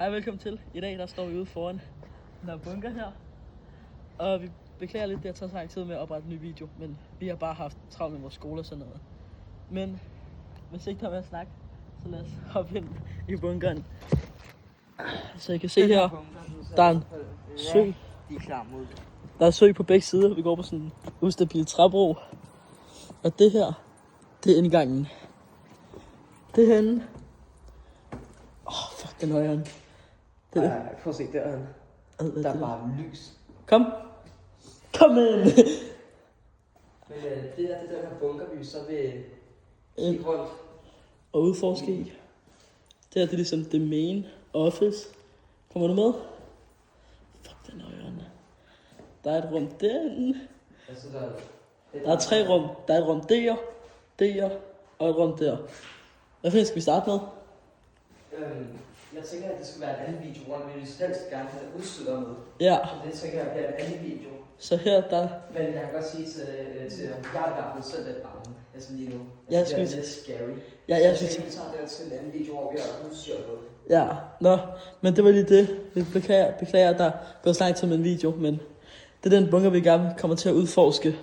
Hej, velkommen til. I dag der står vi ude foran den her bunker her. Og vi beklager lidt, det har taget så lang tid med at oprette en ny video, men vi har bare haft travlt med vores skole og sådan noget. Men hvis ikke der er med at snakke, så lad os hoppe ind i bunkeren. Så I kan se her, der er en sø. De er klar mod det. Der er sø på begge sider. Vi går på sådan en ustabil træbro. Og det her, det er indgangen. Det er henne. Fuck, den højre. Det er det. Prøv at se derhen. Der er bare lys. Kom. Kom ind. Men det er det der her bunkerby, så vil kigge rundt. Og udforske i. Det her det er ligesom det main office. Kommer du med? Fuck, den højre. Der er et rum derinde. Altså, Der er 3 rum. Der er et rum der og et rum der. Hvad fanden skal vi starte med? Jeg tænker, at det skal være en anden video, hvor vi helst gerne have udstyr med. Ja, Så det tænker jeg bliver en anden video. så her der... Men jeg kan godt sige til jeg er i hvert fald selv lidt bange. Altså lige nu. Jeg Altså, det er skulle- lidt scary. Ja, jeg Så synes... vi tager det til en anden video, hvor vi har udstyr med. Ja, nå, men det var lige det. Vi beklager, at der går så lang tid med en video, men det er den bunker, vi gerne kommer til at udforske.